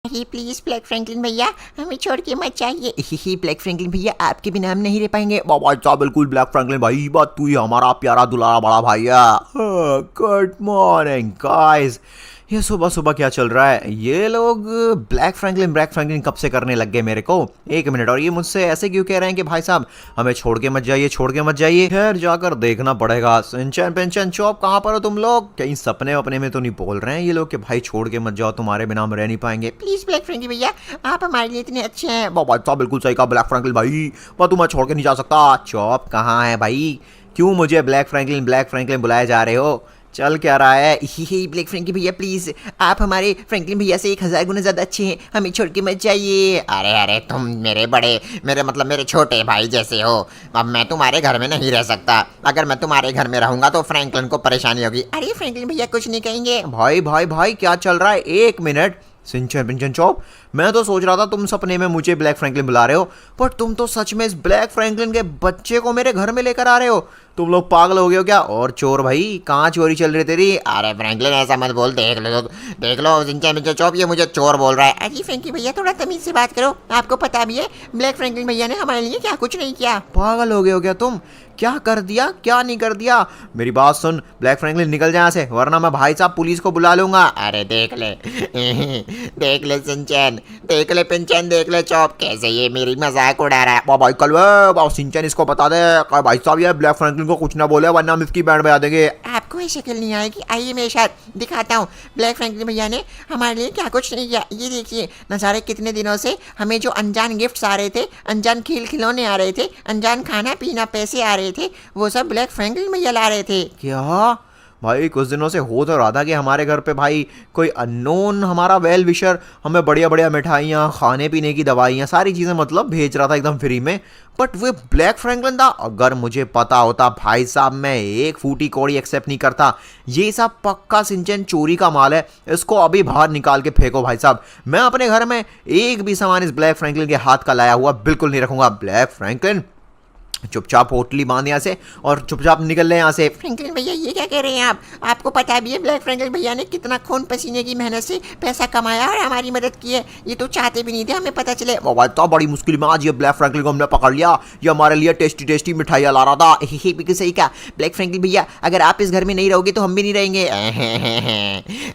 अरे please black Franklin भैया हमें छोड़ के मत जाइए। ही ब्लैक फ्रैंकलिन भैया आपके बिना हम नहीं रह पाएंगे। बाबा अच्छा बिल्कुल ब्लैक फ्रैंकलिन भाई बात तू ही हमारा प्यारा दुलारा बड़ा भैया। Good morning guys. ये सुबह सुबह क्या चल रहा है? ये लोग ब्लैक फ्रैंकलिन कब से करने लग गए मेरे को? एक मिनट, और ये मुझसे ऐसे क्यों कह रहे हैं कि भाई साहब हमें छोड़ के मत जाइए, छोड़ के मत जाइए? खैर जाकर देखना पड़ेगा। सिंचन पेंशन चौप कहाँ पर हो तुम लोग? कहीं सपने वपने में तो नहीं बोल रहे हैं ये लोग कि भाई छोड़ के मत जाओ, तुम्हारे बिना हम रह नहीं पाएंगे? प्लीज ब्लैक फ्रैंकलिन भैया आप हमारे लिए इतने अच्छे हैं। बाबा साहब बिल्कुल सही कहा ब्लैक फ्रैंकलिन भाई, पर तू मैं छोड़ के नहीं जा सकता। चौप कहाँ है भाई? क्यों मुझे ब्लैक फ्रैंकलिन बुलाए जा रहे हो? चल क्या रहा है? ही ब्लैक फ्रैंकलिन भैया प्लीज आप हमारे फ्रैंकलिन भैया से 1000 गुना ज्यादा अच्छे हैं, हमें छोड़ के मत जाइए। अरे अरे तुम मेरे छोटे भाई जैसे हो। अब मैं तुम्हारे घर में नहीं रह सकता। अगर मैं तुम्हारे घर में रहूंगा तो फ्रैंकलिन को परेशानी होगी। अरे फ्रैंकलिन भैया कुछ नहीं कहेंगे। भाई भाई भाई क्या चल रहा है? एक मिनट सिंचन पिंचन चौप, मैं तो सोच रहा था तुम सपने में मुझे ब्लैक फ्रैंकलिन बुला रहे हो, पर तुम तो सच में इस ब्लैक फ्रैंकलिन के बच्चे को मेरे घर में लेकर आ रहे हो। तुम लोग पागल हो गए हो क्या? और चोर भाई कहाँ चोरी चल रही तेरी? अरे फ्रैंकलिन ऐसा मत बोल, देख लो सिंचन पिंचन चौप ये मुझे चोर बोल रहा है। अरे फ्रैंकलिन भैया थोड़ा तमीज से बात करो, आपको पता भी है ब्लैक फ्रैंकलिन भैया ने हमारे लिए क्या कुछ नहीं किया। पागल हो गए हो क्या तुम? क्या कर दिया क्या नहीं कर दिया? मेरी बात सुन ब्लैक फ्रैंकलिन, निकल जा यहाँ से वरना मैं भाई साहब पुलिस को बुला लूंगा। अरे देख ले देख ले सिंचन, देख ले पिंचन, देख ले चौप कैसे ये मेरी मजाक उड़ा रहा है। भाई कल सिंचन इसको बता दे भाई साहब ये ब्लैक फ्रैंकलिन को कुछ ना बोले वरना हम इसकी बैंड बजा देंगे। आपको ये शक्ल नहीं आएगी, आइए मेरे साथ दिखाता हूँ ब्लैक फ्रैंकलिन भैया ने हमारे लिए क्या कुछ नहीं किया। ये देखिए नज़ारे, कितने दिनों से हमें जो अनजान गिफ्ट्स आ रहे थे, अनजान खेल खिलौने आ रहे थे, अनजान खाना पीना पैसे आ रहे थे, वो सब ब्लैक फ्रैंकलिन भैया ला रहे थे। क्या भाई? कुछ दिनों से हो तो रहा था कि हमारे घर पे भाई कोई अननोन हमारा वेल विशर हमें बढ़िया बढ़िया मिठाइयाँ, खाने पीने की दवाइयाँ, सारी चीज़ें मतलब भेज रहा था एकदम फ्री में, बट वो ब्लैक फ्रैंकलिन था। अगर मुझे पता होता भाई साहब मैं एक फूटी कौड़ी एक्सेप्ट नहीं करता। ये सब पक्का सिंचन चोरी का माल है, इसको अभी बाहर निकाल के फेंको भाई साहब। मैं अपने घर में एक भी सामान इस ब्लैक फ्रैंकलिन के हाथ का लाया हुआ बिल्कुल नहीं रखूंगा। ब्लैक फ्रैंकलिन चुपचाप होटली बांध यहाँ से और चुपचाप निकल ले यहाँ से। फ्रैंकलिन भैया ये क्या कह रहे हैं आप? आपको पता भी है ब्लैक फ्रैंकलिन भैया ने कितना खून पसीने की मेहनत से पैसा कमाया और हमारी मदद की है। ये तो चाहते भी नहीं थे हमें पता चले। तो बड़ी मुश्किल में आज ये ब्लैक फ्रैंकलिन को हमने पकड़ लिया। ये हमारे लिए टेस्टी टेस्टी मिठाइयाँ ला रहा था। बिल्कुल सही कहा ब्लैक फ्रैंकलिन भैया, अगर आप इस घर में नहीं रहोगे तो हम भी नहीं रहेंगे।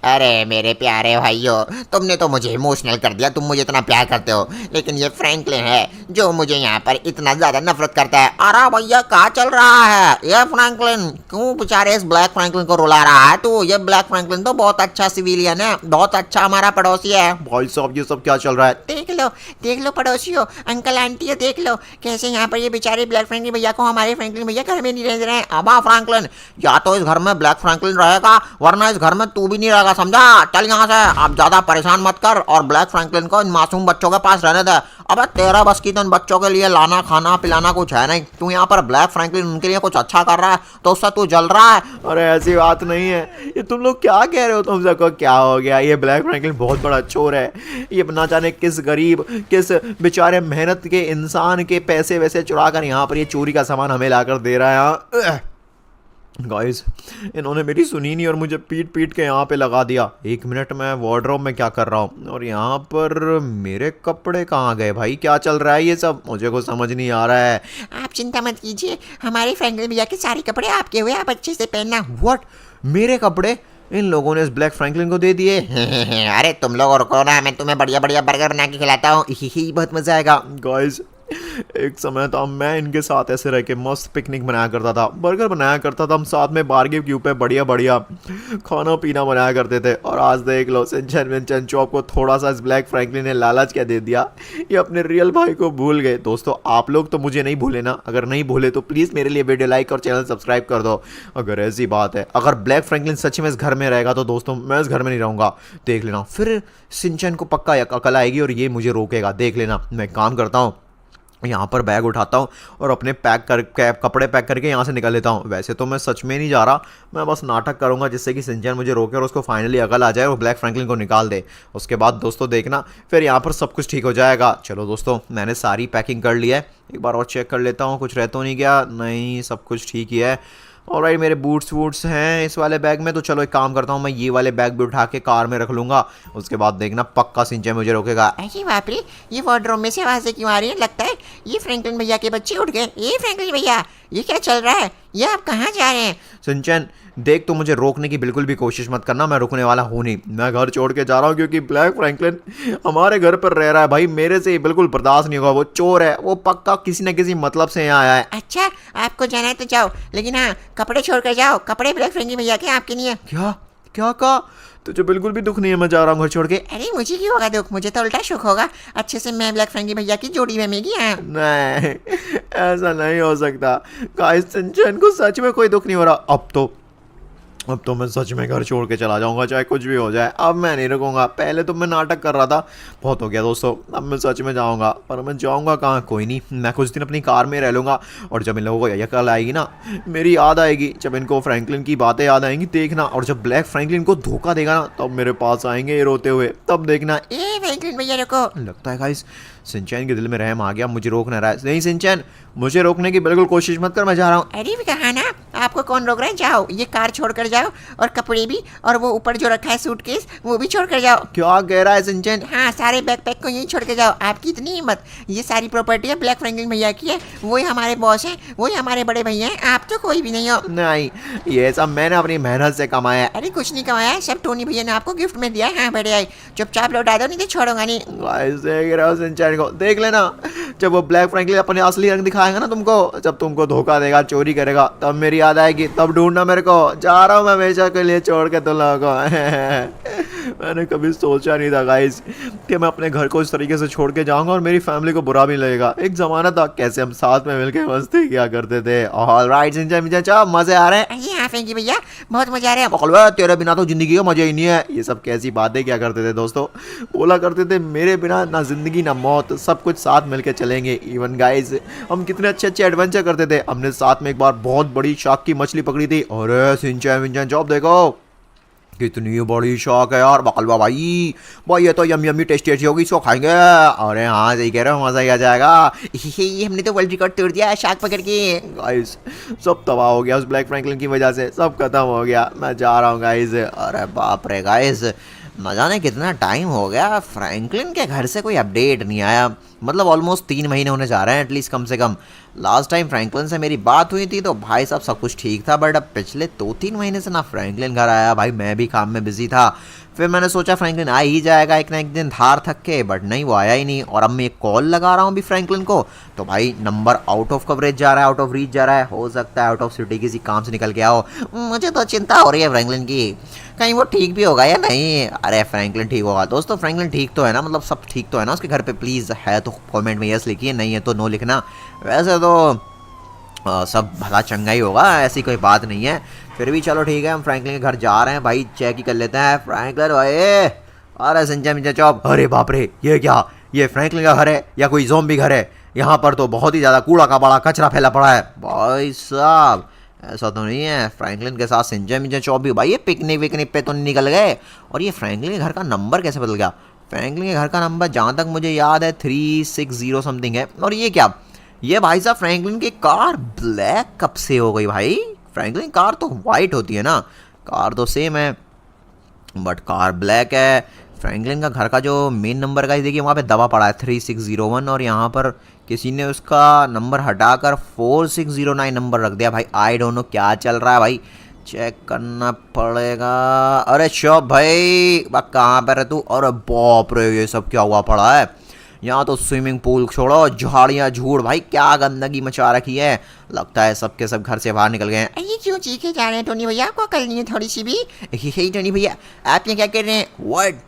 अरे मेरे प्यारे भाइयों, तुमने तो मुझे इमोशनल कर दिया। तुम मुझे इतना प्यार करते हो, लेकिन ये फ्रैंकलिन है जो मुझे यहाँ पर इतना ज्यादा नफरत करता है। अरे भैया क्या चल रहा है? ये फ्रैंकलिन क्यों बेचारे इस ब्लैक फ्रैंकलिन को रुला रहा है? तो ये ब्लैक फ्रैंकलिन तो बहुत अच्छा सिविलियन है, बहुत अच्छा हमारा पड़ोसी है। भाई साहब ये सब क्या चल रहा है? देख लो पड़ोसियों, अंकल आंटी हो, देख लो कैसे यहाँ पर ये बेचारे ब्लैक फ्रैंकलिन भैया को हमारे फ्रैंकलिन भैया घर में नहीं रह रहे हैं। अब फ्रैंकलिन या तो इस घर में ब्लैक फ्रैंकलिन रहेगा वरना इस घर में तू भी नहीं रहेगा, समझा? चल यहाँ से, अब ज्यादा परेशान मत कर और ब्लैक फ्रैंकलिन को इन मासूम बच्चों के पास रहने दे। अबे तेरा बस की तो इन बच्चों के लिए लाना खाना पिलाना कुछ है नहीं। तू यहाँ पर ब्लैक फ्रैंकलिन उनके लिए कुछ अच्छा कर रहा है तो उससे तू जल रहा है। अरे ऐसी बात नहीं है, ये तुम लोग क्या कह रहे हो? तुम सबको क्या हो गया? ये ब्लैक फ्रैंकलिन बहुत बड़ा चोर है। ये ना जाने किस गरीब किस बेचारे मेहनत के इंसान के पैसे वैसे चुरा कर यहाँ पर ये चोरी का सामान हमें लाकर दे रहा है। गाइस इन्होंने मेरी सुनी नहीं और मुझे पीट पीट के यहाँ पे लगा दिया। एक मिनट, मैं वार्डरोब में क्या कर रहा हूँ और यहाँ पर मेरे कपड़े कहाँ गए? भाई क्या चल रहा है ये सब? मुझे कुछ समझ नहीं आ रहा है। आप चिंता मत कीजिए, हमारे फ्रैंकलिन भैया के सारे कपड़े आपके हुए, आप अच्छे से पहनना। व्हाट? मेरे कपड़े इन लोगों ने इस ब्लैक फ्रैंकलिन को दे दिए? अरे तुम लोग रुको ना, मैं तुम्हें बढ़िया बढ़िया बर्गर बना के खिलाता हूँ। बहुत मजा आएगा। गाइस एक समय था मैं इनके साथ ऐसे रह के मस्त पिकनिक बनाया करता था, बर्गर बनाया करता था, हम साथ में बारबेक्यू पे बढ़िया बढ़िया खाना पीना बनाया करते थे। और आज देख लो सिंचन चौप को थोड़ा सा इस ब्लैक फ्रैंकलिन ने लालच क्या दे दिया, ये अपने रियल भाई को भूल गए। दोस्तों आप लोग तो मुझे नहीं भूले ना? अगर नहीं भूले तो प्लीज़ मेरे लिए वीडियो लाइक और चैनल सब्सक्राइब कर दो। अगर ऐसी बात है, अगर ब्लैक फ्रैंकलिन सच में इस घर में रहेगा तो दोस्तों मैं इस घर में नहीं रहूँगा। देख लेना, फिर सिंचन को पक्का अकल आएगी और ये मुझे रोकेगा। देख लेना, मैं काम करता हूँ, यहाँ पर बैग उठाता हूँ और अपने कपड़े पैक करके यहाँ से निकल लेता हूँ। वैसे तो मैं सच में नहीं जा रहा, मैं बस नाटक करूँगा जिससे कि सिंचन मुझे रोके और उसको फाइनली अकल आ जाए और ब्लैक फ्रैंकलिन को निकाल दे। उसके बाद दोस्तों देखना फिर यहाँ पर सब कुछ ठीक हो जाएगा। चलो दोस्तों मैंने सारी पैकिंग कर ली है, एक बार और चेक कर लेता हूँ कुछ रह तो नहीं गया। नहीं, सब कुछ ठीक ही है। ऑलराइट, मेरे बूट्स वूट्स हैं इस वाले बैग में, तो चलो एक काम करता हूँ, मैं ये वाले बैग भी उठा के कार में रख लूँगा। उसके बाद देखना पक्का सिंचैन मुझे रोकेगा। अरे बाप रे, ये वार्डरोब में से आवाजें क्यों आ रही है? लगता है ये फ्रैंकलिन भैया के बच्चे उठ गए। ये फ्रैंकलिन भैया, ये क्या चल रहा है? ये आप कहाँ जा रहे हैं? सिंचैन देख, तो मुझे रोकने की बिल्कुल भी कोशिश मत करना, मैं रुकने वाला हूँ नहीं। मैं घर छोड़ के जा रहा हूँ क्योंकि ब्लैक फ्रैंकलिन हमारे घर पर रह रहा है भाई। मेरे से ये बिल्कुल बर्दाश्त नहीं होगा। वो चोर है, वो पक्का किसी न किसी मतलब से यहाँ आया है। अच्छा, आपको जाना है तो जाओ, लेकिन हाँ, कपड़े छोड़ कर जाओ। कपड़े ब्लैक फ्रैंकलिन भैया के, आपके नहीं है। क्या क्या कहा? तुझे बिल्कुल भी दुख नहीं है मैं जा रहा हूँ घर छोड़ के? अरे मुझे क्यों होगा दुख? मुझे तो उल्टा सुख होगा। अच्छे से मैं ब्लैक फ्रैंकलिन भैया की जोड़ी में मेगी। हाँ, नहीं, ऐसा नहीं हो सकता गाइस। सिंचैन को सच में कोई दुख नहीं हो रहा। अब तो मैं सच में घर छोड़ के चला जाऊंगा, चाहे कुछ भी हो जाए। अब मैं नहीं रुकूंगा। पहले तो मैं नाटक कर रहा था, बहुत हो गया दोस्तों। अब मैं सच में जाऊंगा, पर मैं जाऊंगा कहाँ? कोई नहीं, मैं कुछ दिन अपनी कार में रह लूंगा। और जब इन लोगों को यह कल आएगी ना, मेरी याद आएगी, जब इनको फ्रैंकलिन की बातें याद आएंगी, देखना। और जब ब्लैक फ्रैंकलिन को धोखा देगा ना, तब मेरे पास आएंगे ये रोते हुए, तब देखना। ए फ्रैंकलिन भैया रुको। लगता है गाइस सिंचैन के दिल में रहम आ गया, मुझे रोक ना रहा है। नहीं सिंचैन, मुझे रोकने की बिल्कुल कोशिश मत कर, मैं जा रहा हूँ। अरे भी कहा ना, आपको कौन रोक रहा है? जाओ, ये कार छोड़ कर जाओ, और कपड़े भी, और वो ऊपर जो रखा है सूटकेस, वो भी छोड़ कर जाओ। क्या कह रहा है सिंचैन? हाँ, सारे बैकपैक को यहीं छोड़ के जाओ। आपकी इतनी हिम्मत? ये सारी प्रॉपर्टी है ब्लैक फ्रैंकलिन भैया की है। वही हमारे बॉस हैं, वही हमारे बड़े भैया हैं। आप तो कोई भी नहीं हो। नहीं, ये सब मैंने अपनी मेहनत से कमाया है। अरे कुछ नहीं कमाया है, सब टोनी भैया ने आपको गिफ्ट में दिया है। हाँ बड़े आई, चुपचाप लौटा दो, नहीं तो छोड़ूंगा नहीं। गाइस देख रहे हो सिंचैन को? देख लेना, जब वो ब्लैक फ्रैंकलिन अपने असली रंग दिखाएगा ना तुमको, जब तुमको धोखा देगा, चोरी करेगा, तब मेरी याद आएगी, तब ढूंढना मेरे को। जा रहा हूँ मैं हमेशा के लिए छोड़ के तुम लोगों को। मैंने कभी सोचा नहीं था गाइस कि मैं अपने घर को इस तरीके से छोड़ के जाऊंगा और मेरी फैमिली को बुरा भी लगेगा। एक जमाना था कैसे हम साथ में मिलकर मस्ती किया करते थे। ऑलराइट सिंचैन, मजे आ रहे हैं। अरे हाँ फ्रैंकी भैया, बहुत मजा आ रहा है। पकड़वा, तेरे बिना तो जिंदगी का मजा ही नहीं है। ये सब कैसी बातें क्या करते थे दोस्तों? बोला करते थे मेरे बिना ना जिंदगी ना मौत, सब कुछ साथ मिलकर चलेंगे। इवन गाइस, हम कितने अच्छे अच्छे एडवेंचर करते थे। हमने साथ में एक बार बहुत बड़ी शार्क की मछली पकड़ी थी। अरे सिंचैन विंचैन जॉब देखो, कितनी बड़ी शौक है यार। बकलवा भाई, ये तो यम यमी टेस्टी टेस्टी होगी, इसको खाएंगे। अरे हाँ सही कह रहे हो, मजा ही आ जाएगा। हमने तो वर्ल्ड रिकॉर्ड तोड़ दिया शार्क पकड़ के। गाइस सब तबाह हो गया उस ब्लैक फ्रैंकलिन की वजह से, सब खत्म हो गया। मैं जा रहा हूँ गाइस। अरे बाप रे गाइस, न जाने कितना टाइम हो गया, फ्रैंकलिन के घर से कोई अपडेट नहीं आया। मतलब ऑलमोस्ट 3 महीने होने जा रहे हैं एटलीस्ट, कम से कम। लास्ट टाइम फ्रैंकलिन से मेरी बात हुई थी तो भाई साहब सब कुछ ठीक था, बट अब पिछले 2-3 महीने से ना फ्रैंकलिन घर आया। भाई मैं भी काम में बिजी था, फिर मैंने सोचा फ्रैंकलिन आ ही जाएगा एक ना एक दिन धार थक के, बट नहीं, वो आया ही नहीं। और अब मैं एक कॉल लगा रहा हूँ अभी फ्रैंकलिन को, तो भाई नंबर आउट ऑफ कवरेज जा रहा है, आउट ऑफ रीच जा रहा है। हो सकता है आउट ऑफ सिटी किसी काम से निकल के आओ। मुझे तो चिंता हो रही है फ्रैंकलिन की, कहीं वो ठीक भी होगा या नहीं। अरे फ्रैंकलिन ठीक होगा दोस्तों, फ्रैंकलिन ठीक तो है ना, मतलब सब ठीक तो है ना उसके घर पे? प्लीज़ है तो कमेंट में यस लिखिए, नहीं है तो नो लिखना। वैसे तो सब भला चंगा ही होगा, ऐसी कोई बात नहीं है। फिर भी चलो ठीक है, हम फ्रैंकलिन के घर जा रहे हैं भाई, चेक ही कर लेते हैं। फ्रैंकलिन भाई, अरे सिंचैन मिंचैन चौप, अरे बाप रे, ये क्या? ये फ्रैंकलिन का घर है या कोई ज़ॉम्बी घर है? यहाँ पर तो बहुत ही ज़्यादा कूड़ा का बड़ा कचरा फैला पड़ा है। भाई साहब ऐसा तो नहीं है, फ्रैंकलिन के साथ सिंचैन मिंचैन चौप भी भाई ये पिकनिक विकनिक पे तो नहीं निकल गए? और ये फ्रैंकलिन के घर का नंबर कैसे बदल गया? फ्रैंकलिन के घर का नंबर जहाँ तक मुझे याद है 360 समथिंग है। और ये क्या? ये भाई साहब फ्रैंकलिन की कार ब्लैक कब से हो गई भाई? फ्रैंकलिन कार तो वाइट होती है ना, कार तो सेम है बट कार ब्लैक है। फ्रैंकलिन का घर का जो मेन नंबर का देखिए वहाँ पे दबा पड़ा है 3601, और यहाँ पर किसी ने उसका नंबर हटाकर 4609 नंबर रख दिया। भाई आई डोंट नो क्या चल रहा है भाई, चेक करना पड़ेगा। अरे शॉप भाई, कहाँ पर है तू? अरे बाप रे, ये सब क्या हुआ पड़ा है? यहाँ तो स्विमिंग पूल छोड़ो, झाड़ियाँ झूड़, भाई क्या गंदगी मचा रखी है। लगता है सबके सब घर से बाहर निकल गए हैं। ये क्यों चीखे जा रहे हैं टोनी भैया? आपको कल नहीं है थोड़ी सी भी? हे टोनी भैया, आप ये क्या कर रहे हैं? व्हाट?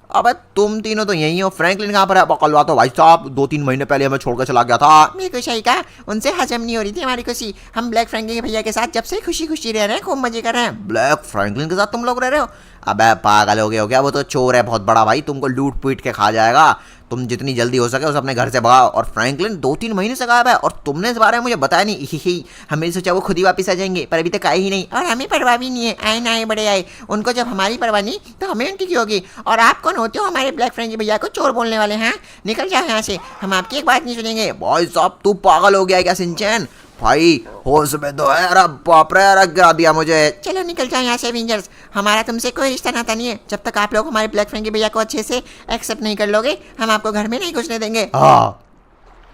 अबे तुम तीनों तो यही हो। फ्रैंकलिन कहाँ पर है? बकलवा तो भाई साहब 2-3 महीने पहले हमें छोड़कर चला गया था। मेरे को सही कहा, उनसे हजम नहीं हो रही थी हमारी खुशी। हम ब्लैक फ्रैंकलिन भैया के साथ जब से खुशी खुशी रह रहे हैं, खूब मजे कर रहे हैं। ब्लैक फ्रैंकलिन के साथ तुम लोग रह रहे हो? अबे पागल हो गए हो क्या? वो तो चोर है बहुत बड़ा भाई, तुमको लूट पीट के खा जाएगा। तुम जितनी जल्दी हो सके उसे अपने घर से भगाओ। और फ्रैंकलिन 2-3 महीने से गायब है और तुमने इस बारे में मुझे बताया नहीं। हमें सोचा वो खुद ही वापस आ जाएंगे, पर अभी तक आए ही नहीं। और हमें परवाह भी नहीं है, आए ना आए बड़े आए। उनको जब हमारी परवाह नहीं तो हमें उनकी क्यों होगी? और आप कौन होते हो हमारे ब्लैक फ्रैंकलिन भैया को चोर बोलने वाले? हैं, निकल जाओ यहाँ से, हम आपकी एक बात नहीं सुनेंगे। भाई साहब तू पागल हो गया है क्या सिंचैन? भाई होश में तो है। अरे बाप रे, अरे गिरा दिया मुझे। चलो निकल जाओ यहाँ से एवेंजर्स, हमारा तुमसे कोई रिश्ता नाता नहीं है। जब तक आप लोग हमारे ब्लैक फ्रैंकी भैया को अच्छे से एक्सेप्ट नहीं कर लोगे, हम आपको घर में नहीं घुसने देंगे। हाँ,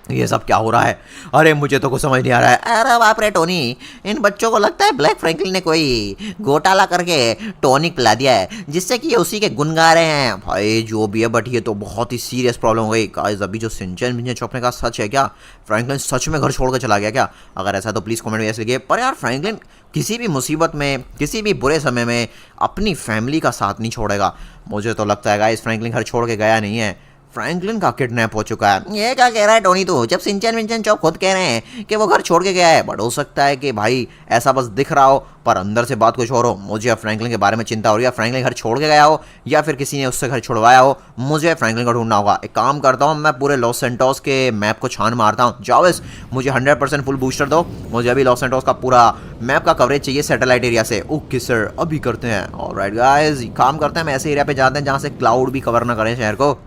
ये सब क्या हो रहा है? अरे मुझे तो कुछ समझ नहीं आ रहा है। अरे बाप रे टोनी, इन बच्चों को लगता है ब्लैक फ्रैंकलिन ने कोई घोटाला करके टॉनिक पिला दिया है, जिससे कि ये उसी के गुन गा रहे हैं। भाई जो भी है, बट ये तो बहुत ही सीरियस प्रॉब्लम हो गई गाइस। अभी जो सिंचन मिंचन चौप ने कहा सच है क्या? फ्रैंकलिन सच में घर छोड़ कर चला गया क्या? अगर ऐसा तो प्लीज़ कमेंट में ऐसे लिखिए। पर यार फ्रैंकलिन किसी भी मुसीबत में, किसी भी बुरे समय में अपनी फैमिली का साथ नहीं छोड़ेगा। मुझे तो लगता है गाइस फ्रैंकलिन घर छोड़ के गया नहीं है, फ्रैंकलिन का किडनैप हो चुका है। ये क्या कह रहा है टोनी तू? जब सिंचन विंचन चौप खुद कह रहे हैं कि वो घर छोड़ के गया है। बट हो सकता है कि भाई ऐसा बस दिख रहा हो, पर अंदर से बात कुछ और हो। मुझे अब फ्रैंकलिन के बारे में चिंता हो रही है। फ्रैंकलिन घर छोड़ के गया हो या फिर किसी ने उससे घर छुड़वाया हो। मुझे फ्रैंकलिन को ढूंढना होगा। एक काम करता हूँ, मैं पूरे लॉस सैंटोस के मैप को छान मारता हूँ। जावेस, मुझे 100% फुल बूस्टर दो। मुझे अभी लॉस सैंटोस का पूरा मैप का कवरेज चाहिए सैटेलाइट एरिया से। ओके सर, अभी करते हैं। ऑलराइट गाइस, काम करते हैं, हम ऐसे एरिया पे जाते हैं जहाँ से क्लाउड भी कवर ना करें शहर को।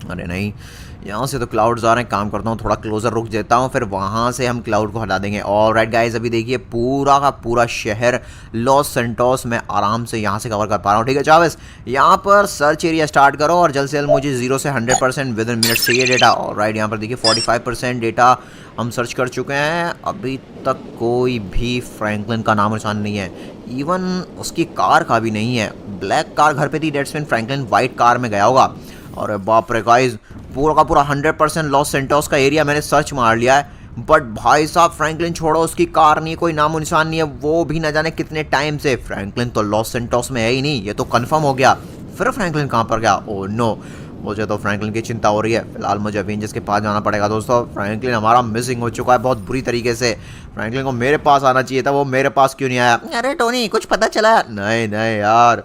अरे नहीं, यहाँ से तो क्लाउड्स आ रहे हैं। काम करता हूँ, थोड़ा क्लोजर रुक देता हूँ, फिर वहाँ से हम क्लाउड को हटा देंगे। ऑलराइट गाइस, अभी देखिए पूरा का पूरा शहर लॉस सैंटोस में आराम से यहाँ से कवर कर पा रहा हूँ। ठीक है चावेस, यहाँ पर सर्च एरिया स्टार्ट करो और जल्द से जल्द मुझे 0 से 100% विद इन मिनट्स चाहिए डेटा। ऑलराइट, यहाँ पर देखिए 45% डेटा हम सर्च कर चुके हैं। अभी तक कोई भी फ्रैंकलिन का नाम निशान नहीं है, इवन उसकी कार का भी नहीं है। ब्लैक कार घर पे थी, that's mean Franklin white car में गया होगा। अरे बाप रे गाइस, पूरा का पूरा 100% लॉस सैंटोस का एरिया मैंने सर्च मार लिया है, बट भाई साहब फ्रैंकलिन छोड़ो, उसकी कार नहीं है, कोई नामो निशान नहीं है, वो भी ना जाने कितने टाइम से। फ्रैंकलिन तो लॉस सैंटोस में है ही नहीं, ये तो कंफर्म हो गया। फिर फ्रैंकलिन कहाँ पर गया? ओह नो, मुझे तो फ्रैंकलिन की चिंता हो रही है। फिलहाल मुझे अवेंजर्स के पास जाना पड़ेगा दोस्तों। फ्रैंकलिन हमारा मिसिंग हो चुका है बहुत बुरी तरीके से। फ्रैंकलिन को मेरे पास आना चाहिए था, वो मेरे पास क्यों नहीं आया? अरे टोनी, कुछ पता चला? नहीं नहीं यार,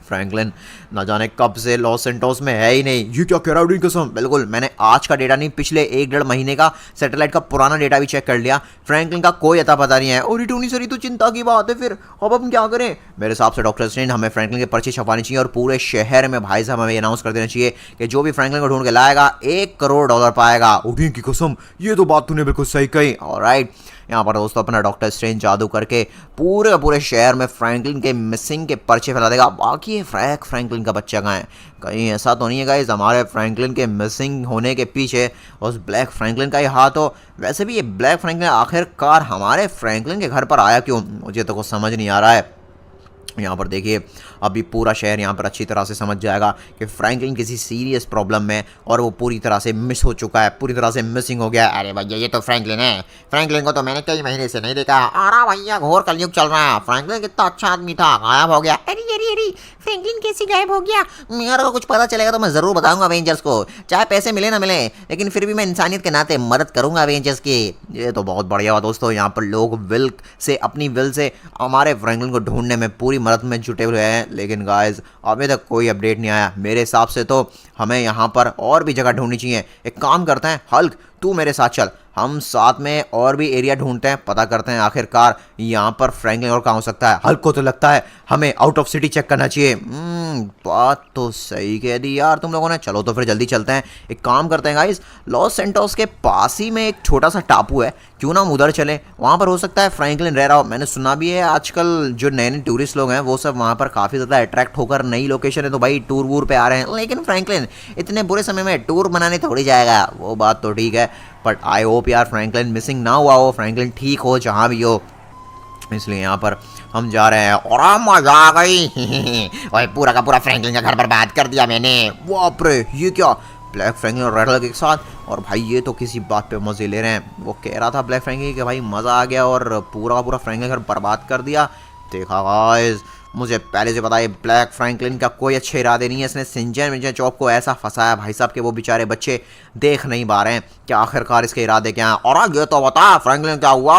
फ्रैंकलिन ना जाने कब से लॉस सैंटोस में है ही नहीं। ये क्या कह रहा है कसम? बिल्कुल, मैंने आज का डेटा नहीं, पिछले 1-1.5 महीने का सैटेलाइट का पुराना डेटा भी चेक कर लिया। फ्रैंकलिन का कोई अता पता नहीं है। और टोनी सर, तो चिंता की बात है, फिर अब हम क्या करें? मेरे हिसाब से डॉक्टर स्ट्रेंज, हमें फ्रैंकलिन के पर्चे छपाने चाहिए और पूरे शहर में भाई साहब हमें अनाउंस कर देना चाहिए कि जो भी फ्रैंकलिन को ढूंढ के लाएगा $1 करोड़ पाएगा। उठी की कसम, ये तो बात तूने बिल्कुल सही कही। ऑलराइट, यहाँ पर दोस्तों अपना डॉक्टर स्ट्रेंज जादू करके पूरे शहर में फ्रैंकलिन के मिसिंग के पर्चे फैला देगा। बाकी ये फ्रैंकलिन का बच्चा कहाँ है? कहीं ऐसा तो नहीं है गाइस हमारे फ्रैंकलिन के मिसिंग होने के पीछे उस ब्लैक फ्रैंकलिन का ही हाथ हो? वैसे भी ये ब्लैक फ्रैंकलिन आखिरकार हमारे फ्रैंकलिन के घर पर आया क्यों? मुझे तो कुछ समझ नहीं आ रहा है। यहाँ पर देखिए अभी पूरा शहर यहाँ पर अच्छी तरह से समझ जाएगा कि फ्रैंकलिन किसी सीरियस प्रॉब्लम में और वो पूरी तरह से मिस हो चुका है, पूरी तरह से मिसिंग हो गया है। अरे भैया, ये तो फ्रैंकलिन है। फ्रैंकलिन को तो मैंने कई महीने से नहीं देखा। अरे भैया, घोर कलयुग चल रहा है। फ्रैंकलिन कितना अच्छा आदमी था, गायब हो गया। अरे फ्रैंकलिन कैसे गायब हो गया? मेरे को कुछ पता चलेगा तो मैं जरूर बताऊंगा अवेंजर्स को, चाहे पैसे मिले ना मिले, लेकिन फिर भी मैं इंसानियत के नाते मदद करूंगा अवेंजर्स की। ये तो बहुत बढ़िया हुआ दोस्तों, यहाँ पर लोग अपनी विल से हमारे फ्रैंकलिन को ढूंढने में पूरी मदद में जुटे हुए हैं। लेकिन गाइस अभी तक कोई अपडेट नहीं आया। मेरे हिसाब से तो हमें यहाँ पर और भी जगह ढूंढनी चाहिए। एक काम करते हैं, हल्क तू मेरे साथ चल, हम साथ में और भी एरिया ढूंढते हैं, पता करते हैं आखिरकार यहाँ पर फ्रैंकलिन और कहाँ हो सकता है। हल्क को तो लगता है हमें आउट ऑफ सिटी चेक करना चाहिए। बात तो सही कह दी यार तुम लोगों ने। चलो तो फिर जल्दी चलते हैं। एक काम करते हैं गाइस, लॉस सैंटोस के पास ही में एक छोटा सा टापू है, क्यों ना हम उधर चलें? वहाँ पर हो सकता है फ्रैंकलिन रह रहा हो। मैंने सुना भी है आजकल जो नए नए टूरिस्ट लोग हैं वो सब वहाँ पर काफ़ी ज़्यादा अट्रैक्ट होकर नई लोकेशन है तो भाई टूर वूर पे आ रहे हैं। लेकिन फ्रैंकलिन इतने बुरे समय में टूर बनाने थोड़ी जाएगा। वो बात तो ठीक है, बट आई होप यार फ्रैंकलिन मिसिंग ना हुआ हो, फ्रैंकलिन ठीक हो जहाँ भी हो। इसलिए यहाँ पर हम जा रहे हैं। और मजा आ गई। और पूरा का पूरा फ्रैंकलिन का घर बर्बाद कर दिया मैंने। बाप रे, ये क्या? ब्लैक फ्रैंकलिन और रेड हल्क एक साथ, और भाई ये तो किसी बात पे मजे ले रहे हैं। वो कह रहा था ब्लैक फ्रैंकलिन कि भाई मज़ा आ गया और पूरा का पूरा फ्रैंकलिन घर बर्बाद कर दिया। देखा गाइस, मुझे पहले से पता है ब्लैक फ्रैंकलिन का कोई अच्छे इरादे नहीं है। इसने सिंचन विंचन चौप को ऐसा फंसाया भाई साहब कि वो बेचारे बच्चे देख नहीं पा रहे हैं कि आखिरकार इसके इरादे क्या हैं। और ये तो बता फ्रैंकलिन क्या हुआ?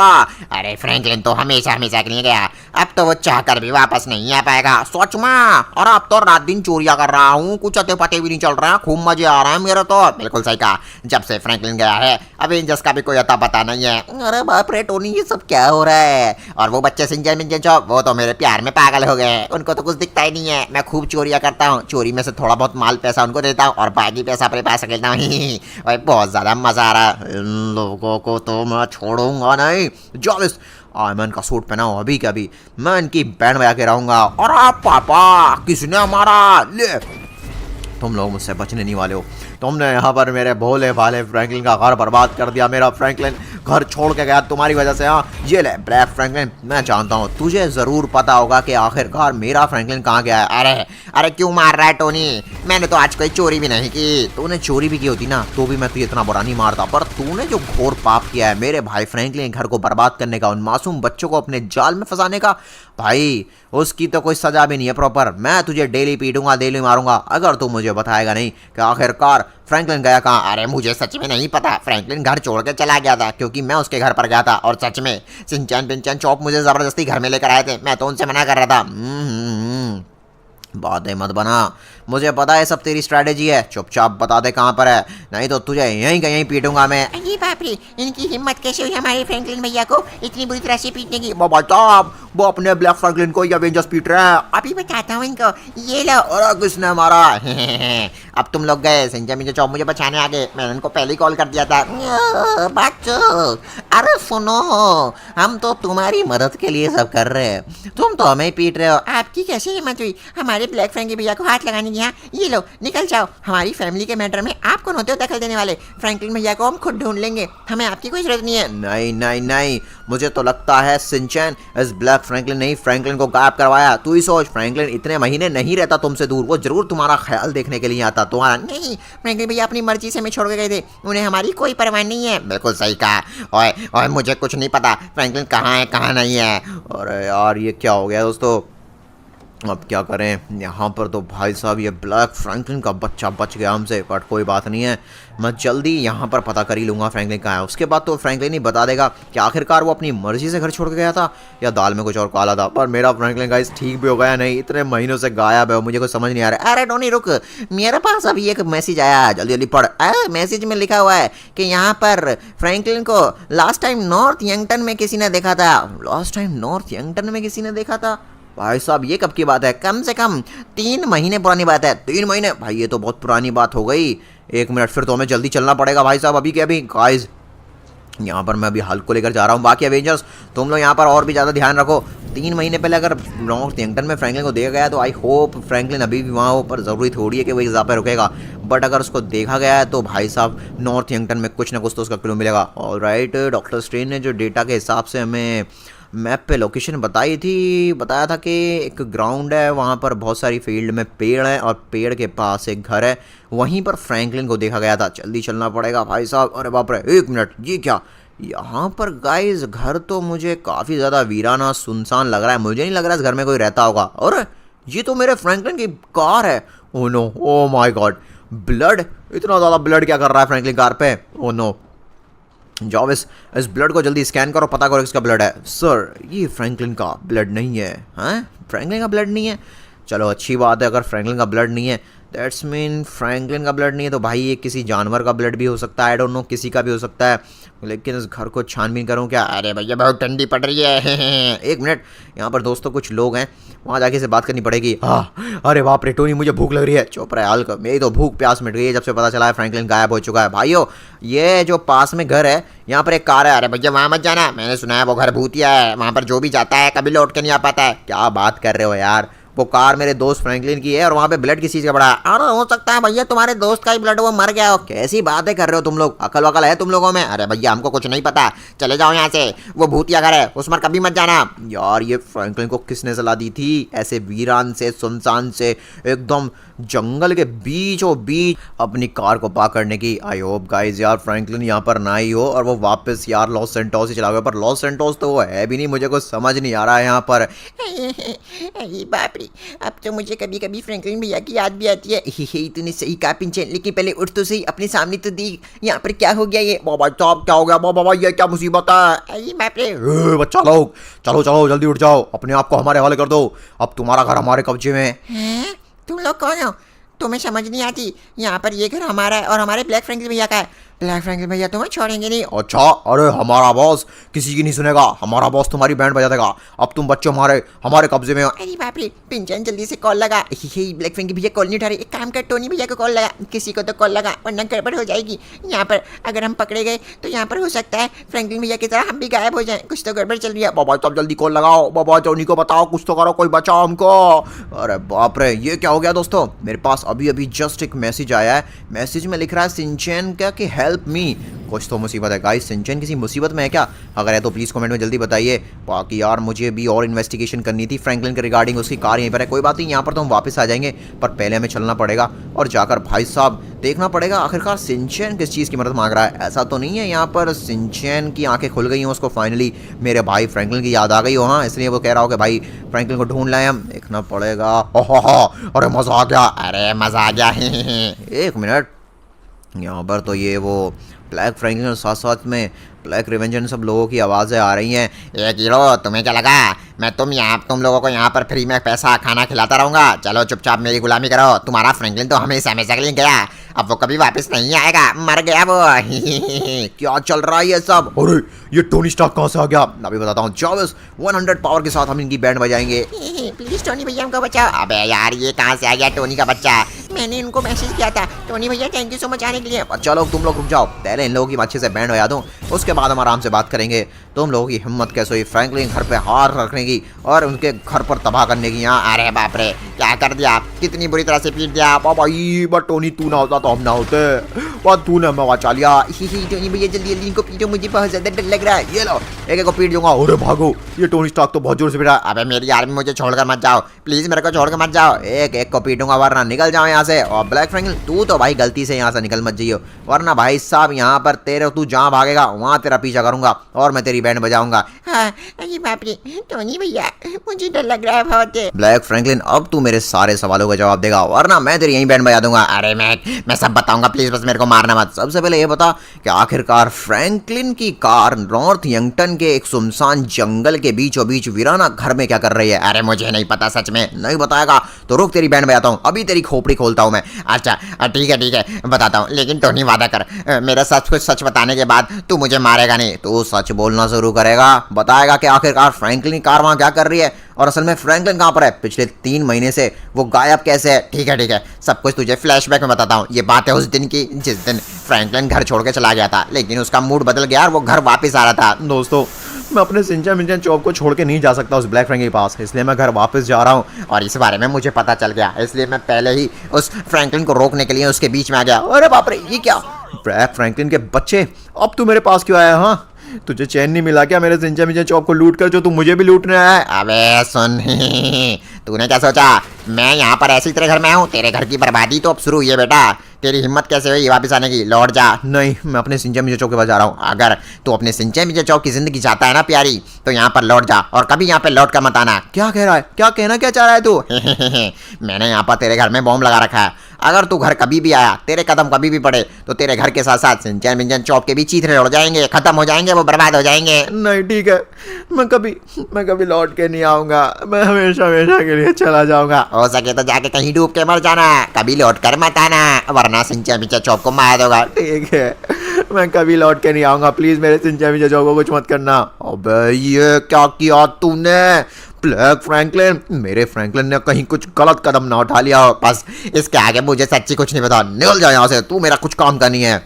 अरे फ्रैंकलिन तो हमेशा हमेशा के लिए गया, अब तो वो चाहकर भी वापस नहीं आ पाएगा। सोच में, और अब तो रात दिन चोरियां कर रहा हूँ, कुछ अते पते भी नहीं चल रहा है, खूब मजे आ रहे हैं मेरे तो। बिल्कुल सही कहा, जब से फ्रैंकलिन गया है अवेंजर्स का भी कोई अता पता नहीं है। अरे बाप रे टोनी, ये सब क्या हो रहा है? और वो बच्चे सिंचन विंचन चौप, वो तो मेरे प्यार में पागल हो गए हैं, उनको तो कुछ दिखता ही नहीं है। मैं खूब चोरियां करता हूँ, चोरी में से थोड़ा बहुत माल पैसा उनको देता हूँ और बाकी पैसा अपने पास रखता हूँ। भाई बहुत ज्यादा मजा आ रहा है। इन लोगों को तो मैं छोड़ूंगा नहीं। जॉलिस आयमन का सूट पहना हूँ अभी के अभी, मैं इनकी बैंड बजा के रहूंगा। और आप पापा किसने हमारा ले, तुम लोग मुझसे बचने नहीं वाले हो। तुमने यहाँ पर मेरे भोले भाले फ्रैंकलिन का घर बर्बाद कर दिया। मेरा फ्रैंकलिन घर छोड़ के गया तुम्हारी वजह से। हाँ ये ले ब्लैक फ्रैंकलिन, मैं जानता हूँ तुझे ज़रूर पता होगा कि आखिरकार मेरा फ्रैंकलिन कहाँ गया है। अरे अरे क्यों मार रहा है टोनी? मैंने तो आज कोई चोरी भी नहीं की। तूने चोरी भी की होती ना तो भी मैं तुझे इतना बुरा नहीं मारता, पर तूने जो घोर पाप किया है मेरे भाई फ्रैंकलिन घर को बर्बाद करने का, उन मासूम बच्चों को अपने जाल में फंसाने का, भाई उसकी तो कोई सजा भी नहीं है प्रॉपर। मैं तुझे डेली पीटूंगा, डेली मारूंगा अगर तू मुझे बताएगा नहीं कि आखिरकार फ्रैंकलिन गया कहाँ। अरे मुझे सच में नहीं पता, फ्रैंकलिन घर छोड़ के चला गया था क्योंकि मैं उसके घर पर गया था। और सच में सिंचैन पिंचैन चॉप मुझे जबरदस्ती घर में लेकर आए थे, मैं तो उनसे मना कर रहा था। बातें मत बना, मुझे पता है सब तेरी स्ट्रैटेजी है। चुपचाप बता दे कहाँ पर है, नहीं तो तुझे यहीं कहीं पीटूंगा मैं। अरे बाप रे, इनकी हिम्मत कैसे हुई हमारे फ्रैंकलिन भैया को इतनी बुरी तरह से पीटने की। बाबा साहब वो अपने ब्लैक फ्रैंकलिन को एवेंजर्स पीट रहे हैं। अभी बताता हूँ इनको, ये लो। अरे किसने मारा? अब तुम लोग गए, सिंचैन पिंचैन चॉप मुझे बचाने आ गए। मैंने उनको पहले ही कॉल कर दिया था। बच्चों अरे सुनो, हम तो तुम्हारी मदद के लिए सब कर रहे हैं, तुम तो हमें पीट रहे हो। आपकी कैसे हिम्मत हुई हमारे ब्लैक फ्रैंकी भैया को हाथ लगाने की? यहाँ ये लो निकल जाओ, हमारी फैमिली के मैटर में आप कौन होते हो दखल देने वाले? फ्रैंकलिन भैया को हम खुद ढूंढ लेंगे, हमें आपकी कोई जरूरत नहीं है। नहीं नहीं नहीं, मुझे तो लगता है सिंचैन इस ब्लैक फ्रैंकलिन ने ही फ्रैंकलिन को गायब करवाया। तू ही सोच, फ्रैंकलिन इतने महीने नहीं रहता तुमसे दूर, वो जरूर तुम्हारा ख्याल देखने के लिए आता। तुम्हारा नहीं, फ्रैंकलिन भैया अपनी मर्जी से हमें छोड़ के गए थे, उन्हें हमारी कोई परवाह नहीं है। बिल्कुल सही कहा। ओए ओए मुझे कुछ नहीं पता फ्रैंकलिन कहाँ है कहाँ नहीं है। अरे यार ये क्या हो गया दोस्तों, अब क्या करें। यहाँ पर तो भाई साहब ये ब्लैक फ्रैंकलिन का बच्चा बच गया हमसे, बट कोई बात नहीं है, मैं जल्दी यहाँ पर पता कर ही लूँगा फ्रैंकलिन कहाँ है। उसके बाद तो फ्रैंकलिन ही बता देगा कि आखिरकार वो अपनी मर्जी से घर छोड़ के गया था या दाल में कुछ और काला था। पर मेरा फ्रैंकलिन गाइस ठीक भी हो गया नहीं, इतने महीनों से गायब है, मुझे कुछ समझ नहीं आ रहा है। अरे टोनी रुक, मेरे पास अभी एक मैसेज आया, जल्दी जल्दी पढ़। मैसेज में लिखा हुआ है कि यहाँ पर फ्रैंकलिन को लास्ट टाइम नॉर्थ यंगटन में किसी ने देखा था। लास्ट टाइम नॉर्थ यंगटन में किसी ने देखा था? भाई साहब ये कब की बात है? कम से कम 3 महीने पुरानी बात है। 3 महीने? भाई ये तो बहुत पुरानी बात हो गई। 1 मिनट, फिर तो हमें जल्दी चलना पड़ेगा भाई साहब अभी के अभी। गाइस यहाँ पर मैं अभी हल्क को लेकर जा रहा हूँ, बाकी अवेंजर्स तुम लोग यहाँ पर और भी ज़्यादा ध्यान रखो। 3 महीने पहले अगर नॉर्थ यंगटन में फ्रैंकलिन को देखा गया तो आई होप फ्रैंकलिन अभी भी वहाँ हो, पर ज़रूरी थोड़ी है कि वो एक पे रुकेगा। बट अगर उसको देखा गया है तो भाई साहब नॉर्थ यंगटन में कुछ ना कुछ तो उसका क्लू मिलेगा। ऑलराइट, डॉक्टर स्ट्रेंज ने जो डेटा के हिसाब से हमें मैप पे लोकेशन बताया था कि एक ग्राउंड है, वहाँ पर बहुत सारी फील्ड में पेड़ हैं और पेड़ के पास एक घर है, वहीं पर फ्रैंकलिन को देखा गया था। जल्दी चलना पड़ेगा भाई साहब। अरे बाप रे, 1 मिनट, ये क्या? यहाँ पर गाइस घर तो मुझे काफ़ी ज़्यादा वीराना सुनसान लग रहा है, मुझे नहीं लग रहा इस घर में कोई रहता होगा। और ये तो मेरे फ्रैंकलिन की कार है। Oh no, oh my God, blood, इतना ज़्यादा ब्लड क्या कर रहा है फ्रैंकलिन कार पे? ओह नो, जॉविस इस ब्लड को जल्दी स्कैन करो, पता करो किसका ब्लड है। सर ये फ्रैंकलिन का ब्लड नहीं है। हाँ फ्रैंकलिन का ब्लड नहीं है, चलो अच्छी बात है। अगर फ्रैंकलिन का ब्लड नहीं है दैट्स मीन फ्रैंकलिन का ब्लड नहीं है तो भाई ये किसी जानवर का ब्लड भी हो सकता है, आई डोंट नो, किसी का भी हो सकता है। लेकिन इस घर को छानबीन करूँ क्या? अरे भैया बहुत ठंडी पड़ रही है। 1 मिनट, यहाँ पर दोस्तों कुछ लोग हैं, वहाँ जाके से बात करनी पड़ेगी। हाँ, अरे बाप रे टोनी मुझे भूख लग रही है। चुप रहे हाल, मेरी तो भूख प्यास मिट गई है जब से पता चला है फ्रैंकलिन गायब हो चुका है। भाइयों ये जो पास में घर है यहाँ पर एक कार है। अरे भैया वहाँ मत जाना, मैंने सुना है वो घर भूतिया है, वहाँ पर जो भी जाता है कभी लौट के नहीं आ पाता है। क्या बात कर रहे हो यार, वो कार मेरे दोस्त फ्रैंकलिन की है और वहाँ पे ब्लड किसी चीज़ का पड़ा है। अरे हो सकता है भैया तुम्हारे दोस्त का ही ब्लड वो मर गया हो। कैसी बातें कर रहे हो तुम लोग, अकल वकल है तुम लोगों में? अरे भैया हमको कुछ नहीं पता, चले जाओ यहाँ से, वो भूतिया घर है उस पर कभी मत जाना। यार ये फ्रैंकलिन को किसने सलाह दी थी ऐसे वीरान से, सुनसान से, एकदम जंगल के बीचों बीच अपनी कार को पार्क करने की? आई होप गाइस यार फ्रैंकलिन यहाँ पर ना ही हो और वो वापस यार लॉस सेंटोस ही चला गया, पर लॉस सेंटोस तो वो है भी नहीं, मुझे कुछ समझ नहीं आ रहा है यहाँ पर। अरे बाप रे, अब तो मुझे कभी कभी फ्रैंकलिन भैया की याद भी आती है। तूने सही कहा पिंचन, लेकिन पहले उठ तो सही, अपने सामने तो देख यहाँ पर क्या हो गया ये। बाबा साहब क्या हो गया? बाबा ये क्या मुसीबत है? अरे बाप रे, बच्चा लोग चलो चलो जल्दी उठ जाओ, अपने आप को हमारे हवाले कर दो, अब तुम्हारा घर हमारे कब्जे में। हैं? तुम लोग कौन हो? तुम्हें समझ नहीं आती, यहाँ पर ये घर हमारा है और हमारे ब्लैक फ्रैंकलिन भैया का है। ब्लैक फ्रैंकलिन भैया तुम्हें छोड़ेंगे नहीं। अच्छा, अरे हमारा बॉस किसी की नहीं सुनेगा, हमारा बॉस तुम्हारी बैंड बजा देगा। अब तुम बच्चों हमारे कब्जे में हो। अरे बाप रे, पिंचन जल्दी से कॉल लगा। ब्लैक फ्रैंकलिन भैया कॉल नहीं उठा रहे। एक काम कर, टोनी भैया को कॉल लगा, किसी को तो कॉल लगा वरना गड़बड़ हो जाएगी। यहाँ पर अगर हम पकड़े गए तो यहाँ पर हो सकता है फ्रैंकलिन भैया की तरह हम भी गायब हो जाएं। कुछ तो गड़बड़ चल रही है। बाबा तब जल्दी कॉल लगाओ, बाबा टोनी को बताओ, कुछ तो करो, कोई बचाओ हमको। अरे बाप रे, ये क्या हो गया दोस्तों? मेरे पास अभी अभी जस्ट एक मैसेज आया है। मैसेज में लिख रहा है सिंचैन क्या कि हेल्प मी। कुछ तो मुसीबत है गाइस, सिंचैन किसी मुसीबत में है क्या? अगर है तो प्लीज़ कमेंट में जल्दी बताइए। बाकी यार मुझे भी और इन्वेस्टिगेशन करनी थी फ्रैंकलिन के रिगार्डिंग। उसकी कार यहीं पर है, कोई बात नहीं, यहाँ पर तो हम वापस आ जाएंगे, पर पहले हमें चलना पड़ेगा और जाकर भाई साहब देखना पड़ेगा आखिरकार सिंचैन किस चीज़ की मदद मांग रहा है। ऐसा तो नहीं है यहाँ पर सिंचैन की आंखें खुल गई हों, उसको फाइनली मेरे भाई फ्रैंकलिन की याद आ गई हो, हाँ, इसलिए वो कह रहा हो कि भाई फ्रैंकलिन को ढूंढ लाए हम। देखना पड़ेगा। ओहो, अरे मज़ा आ गया, अरे मजा आ गया। एक मिनट, यहाँ पर तो ये वो ब्लैक फ्रैंकलिन और साथ साथ में ब्लैक रिवेंजर सब लोगों की आवाज़ें आ रही हैं। ये कीड़ो, तुम्हें क्या लगा मैं तुम लोगों को यहाँ पर फ्री में पैसा खाना खिलाता रहूंगा? चलो चुपचाप मेरी गुलामी करो। तुम्हारा फ्रैंकलिन तो हमेशा हमेशा के लिए गया, अब वो कभी वापस नहीं आएगा, मर गया वो। क्या चल रहा है ये सब? अरे ये टोनी स्टार्क कहाँ से आ गया? अभी बताता हूँ। 100 पावर के साथ हम इनकी बैंड बजाएंगे। प्लीज टोनी भैया हमको बचाओ। अबे यार, ये कहाँ से आ गया टोनी का बच्चा? मैंने इनको मैसेज किया था। टोनी भैया थैंक यू सो मच आने के लिए। चलो तुम लोग रुक जाओ, पहले इन लोगों की अच्छे से बैंड बजा दूं, उसके बाद हम आराम से बात करेंगे। तुम लोगों की हिम्मत कैसे हुई फ्रैंकलिन घर पे हार रखने की और उनके घर पर तबाह करने की? यहाँ अरे बाप रे, क्या कर दिया, कितनी बुरी तरह से पीट दिया। भाई बट टोनी तू ना होता तो हम ना होते, और तूने हमें बचा लिया। टोनी भैया जल्दी जल्दी इनको पीटो, मुझे बहुत ज्यादा डर लग रहा है। ये लो, एक को पीट दूंगा। अरे भागो, ये टोनी स्टार्क तो बहुत जोर से पीटा। अबे मेरी आर्मी, मुझे छोड़कर मत जाओ प्लीज, मेरे को छोड़कर मत जाओ। एक को पीटूंगा वरना निकल जाओ यहाँ से। और ब्लैक फ्रैंकलिन तू तो भाई गलती से यहाँ से निकल मत जाइयो, वरना भाई साहब यहाँ पर तू जहाँ भागेगा वहाँ तेरा पीछा करूंगा और मैं तेरी बैंड बजाऊंगा। हाँ, अरे बाप रे टोनी भैया, मुझे डर लग रहा है बहुत। ब्लैक फ्रैंकलिन अब तू मेरे सारे सवालों का जवाब देगा, वरना मैं तेरी यहीं बैंड बजा दूंगा। अरे मैं सब बताऊंगा, प्लीज बस मेरे को मारना मत। सबसे पहले ये बता कि आखिरकार फ्रैंकलिन की कार नॉर्थ यंगटन के एक सुनसान जंगल के बीचों बीच वीराना घर में क्या कर रही है? अरे मुझे नहीं पता, सच में नहीं बताएगा तो रुक, तेरी बैंड बजाता हूँ, अभी तेरी खोपड़ी खोलता हूँ मैं। अच्छा ठीक है बताता हूँ, लेकिन टोनी वादा कर, मेरा सब कुछ सच बताने के बाद तू मुझे मारेगा नहीं। तू सच बोलना शुरू करेगा, बताएगा कि आखिरकार फ्रैंकलिन कार वहाँ क्या कर रही है और असल में फ्रैंकलिन कहाँ पर है, पिछले 3 महीने से वो गायब कैसे है। ठीक है सब कुछ तुझे फ्लैशबैक में बताता हूँ। ये बात है उस दिन की जिस दिन फ्रैंकलिन घर छोड़ के चला गया था, लेकिन उसका मूड बदल गया और वो घर वापस आ रहा था। दोस्तों मैं अपने सिंचन चौक को छोड़ के नहीं जा सकता उस ब्लैक फ्रैंकलिन के पास, इसलिए मैं घर वापस जा रहा हूँ। और इस बारे में मुझे पता चल गया, इसलिए मैं पहले ही उस फ्रैंकलिन को रोकने के लिए उसके बीच में आ गया। अरे बाप रे, ये क्या? ब्लैक फ्रैंकलिन के बच्चे, अब तू मेरे पास क्यों आया? हाँ, तुझे चैन नहीं मिला क्या मेरे सिंचन चौक को लूट कर, जो तू मुझे भी लूटने आया है? अबे सुन, तूने क्या सोचा मैं यहाँ पर ऐसी तेरे घर में आऊँ? तेरे घर की बर्बादी तो अब शुरू हुई है बेटा। तेरी हिम्मत कैसे हुई वापस आने की? लौट जा। नहीं, मैं अपने सिंचन चौक के पास जा रहा हूँ। अगर तू अपने सिंचन चौक की जिंदगी चाहता है ना प्यारी, तो यहाँ पर लौट जा और कभी यहाँ पे लौट कर मत आना। क्या कह रहा है? क्या कहना क्या चाह रहा है तू? मैंने यहाँ पर तेरे घर में बॉम्ब लगा रखा है। अगर तू घर कभी भी आया, तेरे कदम कभी भी पड़े, तो तेरे घर के साथ साथ सिंचन चौक के भी चीथड़े उड़ जाएंगे, खत्म हो जाएंगे, वो बर्बाद हो जाएंगे। नहीं ठीक है, मैं कभी लौट के नहीं आऊंगा, मैं हमेशा के लिए चला जाऊंगा। हो सके तो जाके कहीं डूब के मर जाना, कभी लौट कर मत आना, वरना सिंचन चौक को मार दोगा। ठीक है, मैं कभी लौट के नहीं आऊंगा, प्लीज मेरे सिंचन चौक को कुछ मत करना। अबे ये क्या किया तूने ब्लैक फ्रैंकलिन? मेरे फ्रैंकलिन ने कहीं कुछ गलत कदम ना उठा लिया हो? बस इसके आगे मुझे सच्ची कुछ नहीं पता, निकल जा यहाँ से, तू मेरा कुछ काम का नहीं है।